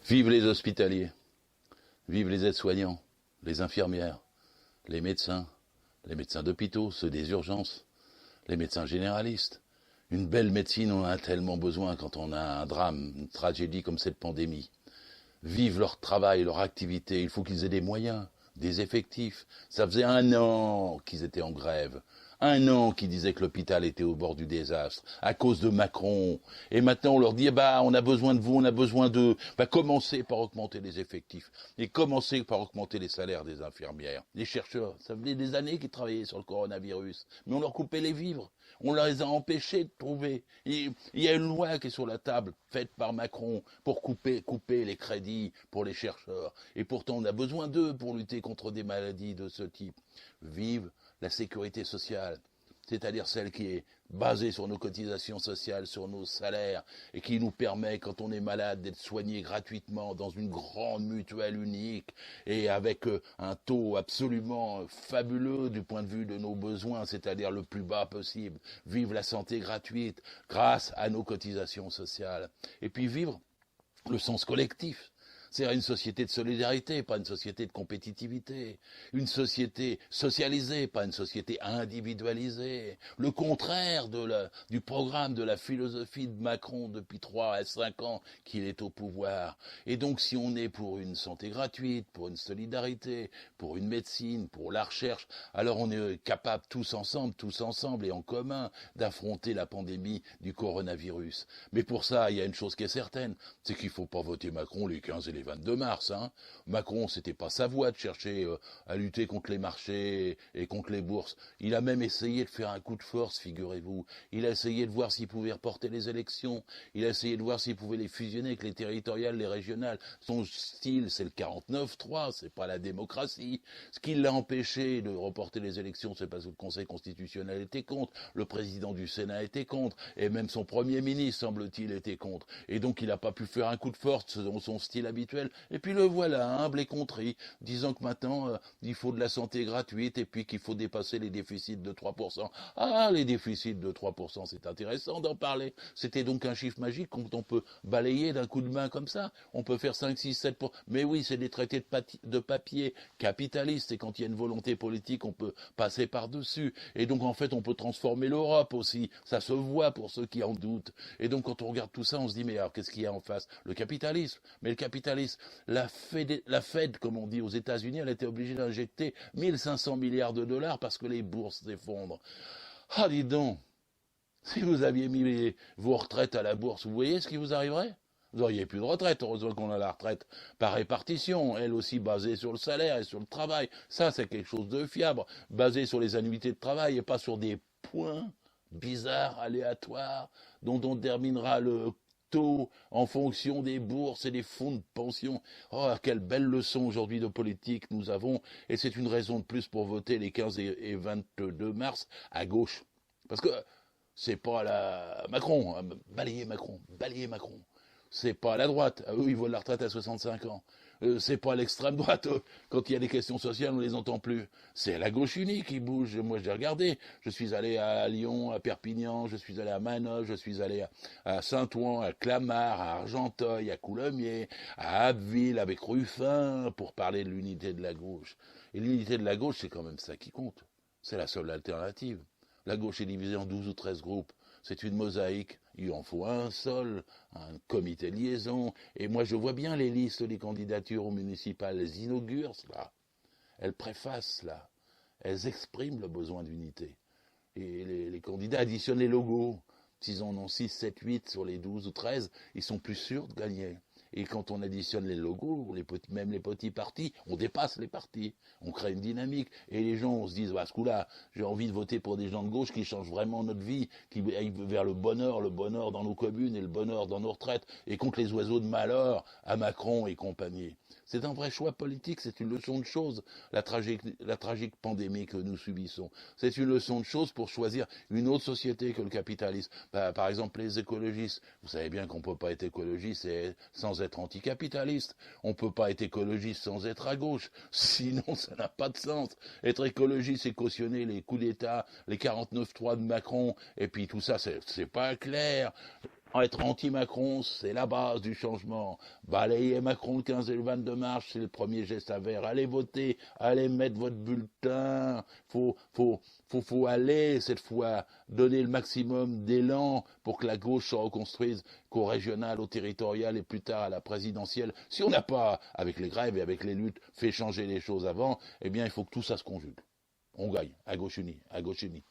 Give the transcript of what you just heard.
Vive les hospitaliers, vive les aides-soignants, les infirmières, les médecins d'hôpitaux, ceux des urgences, les médecins généralistes. Une belle médecine, on en a tellement besoin quand on a un drame, une tragédie comme cette pandémie. Vive leur travail, leur activité, il faut qu'ils aient des moyens, des effectifs. Ça faisait 1 an qu'ils étaient en grève. 1 an qu'ils disaient que l'hôpital était au bord du désastre, à cause de Macron. Et maintenant, on leur dit, on a besoin de vous, on a besoin d'eux. Commencez par augmenter les effectifs. Et commencez par augmenter les salaires des infirmières. Les chercheurs, ça faisait des années qu'ils travaillaient sur le coronavirus. Mais on leur coupait les vivres. On les a empêchés de trouver. Il y a une loi qui est sur la table, faite par Macron, pour couper les crédits pour les chercheurs. Et pourtant, on a besoin d'eux pour lutter contre des maladies de ce type. Vive la sécurité sociale, c'est-à-dire celle qui est basée sur nos cotisations sociales, sur nos salaires, et qui nous permet, quand on est malade, d'être soigné gratuitement dans une grande mutuelle unique, et avec un taux absolument fabuleux du point de vue de nos besoins, c'est-à-dire le plus bas possible. Vive la santé gratuite grâce à nos cotisations sociales. Et puis vivre le sens collectif. C'est une société de solidarité, pas une société de compétitivité. Une société socialisée, pas une société individualisée. Le contraire du programme, de la philosophie de Macron depuis 3 à 5 ans qu'il est au pouvoir. Et donc, si on est pour une santé gratuite, pour une solidarité, pour une médecine, pour la recherche, alors on est capable tous ensemble et en commun d'affronter la pandémie du coronavirus. Mais pour ça, il y a une chose qui est certaine, c'est qu'il ne faut pas voter Macron les 15 et les 22 mars. Macron, c'était pas sa voie de chercher à lutter contre les marchés et contre les bourses. Il a même essayé de faire un coup de force, figurez-vous. Il a essayé de voir s'il pouvait reporter les élections. Il a essayé de voir s'il pouvait les fusionner avec les territoriales, les régionales. Son style, c'est le 49-3, c'est pas la démocratie. Ce qui l'a empêché de reporter les élections, c'est parce que le Conseil constitutionnel était contre, le président du Sénat était contre, et même son Premier ministre, semble-t-il, était contre. Et donc il n'a pas pu faire un coup de force selon son style habituel. Et puis le voilà, humble et contrit, disant que maintenant, il faut de la santé gratuite et puis qu'il faut dépasser les déficits de 3%. Ah, les déficits de 3%, c'est intéressant d'en parler. C'était donc un chiffre magique qu'on peut balayer d'un coup de main comme ça. On peut faire 5, 6, 7%. Mais oui, c'est des traités de papier capitalistes et quand il y a une volonté politique, on peut passer par-dessus. Et donc, en fait, on peut transformer l'Europe aussi. Ça se voit pour ceux qui en doutent. Et donc, quand on regarde tout ça, on se dit, mais alors, qu'est-ce qu'il y a en face? Le capitalisme. Mais le capitalisme, la Fed, comme on dit aux États-Unis, elle a été obligée d'injecter 1500 milliards de dollars parce que les bourses s'effondrent. Ah, dis donc, si vous aviez mis vos retraites à la bourse, vous voyez ce qui vous arriverait? Vous n'auriez plus de retraite. Heureusement qu'on a la retraite par répartition, elle aussi basée sur le salaire et sur le travail. Ça, c'est quelque chose de fiable, basé sur les annuités de travail et pas sur des points bizarres, aléatoires, dont on terminera le taux en fonction des bourses et des fonds de pension. Oh, quelle belle leçon aujourd'hui de politique nous avons, et c'est une raison de plus pour voter les 15 et 22 mars à gauche. Parce que c'est pas la Macron, balayez Macron. C'est pas à la droite, eux ils veulent la retraite à 65 ans. C'est pas à l'extrême droite, quand il y a des questions sociales on les entend plus. C'est à la gauche unie qui bouge. Moi je l'ai regardé, je suis allé à Lyon, à Perpignan, je suis allé à Manosque, je suis allé à Saint-Ouen, à Clamart, à Argenteuil, à Coulommiers, à Abbeville avec Ruffin pour parler de l'unité de la gauche. Et l'unité de la gauche c'est quand même ça qui compte. C'est la seule alternative. La gauche est divisée en 12 ou 13 groupes. C'est une mosaïque. Il en faut un seul, un comité de liaison. Et moi, je vois bien les listes des candidatures aux municipales. Elles inaugurent cela. Elles préfacent cela. Elles expriment le besoin d'unité. Et les candidats additionnent les logos. S'ils en ont 6, 7, 8 sur les 12 ou 13, ils sont plus sûrs de gagner. Et quand on additionne les logos, même les petits partis, on dépasse les partis. On crée une dynamique. Et les gens, on se dit, à ce coup-là, j'ai envie de voter pour des gens de gauche qui changent vraiment notre vie, qui aillent vers le bonheur dans nos communes et le bonheur dans nos retraites, et contre les oiseaux de malheur à Macron et compagnie. C'est un vrai choix politique, c'est une leçon de choses, la tragique pandémie que nous subissons. C'est une leçon de choses pour choisir une autre société que le capitalisme. Par exemple, les écologistes. Vous savez bien qu'on ne peut pas être écologiste sans être anticapitaliste. On ne peut pas être écologiste sans être à gauche. Sinon, ça n'a pas de sens. Être écologiste, c'est cautionner les coups d'État, les 49-3 de Macron, et puis tout ça, c'est pas clair. Être anti-Macron, c'est la base du changement. Balayez Macron le 15 et le 22 mars, c'est le premier geste à faire. Allez voter, allez mettre votre bulletin. Faut aller, cette fois, donner le maximum d'élan pour que la gauche se reconstruise, qu'au régional, au territorial et plus tard à la présidentielle. Si on n'a pas, avec les grèves et avec les luttes, fait changer les choses avant, eh bien, il faut que tout ça se conjugue. On gagne, à gauche unie, à gauche unie.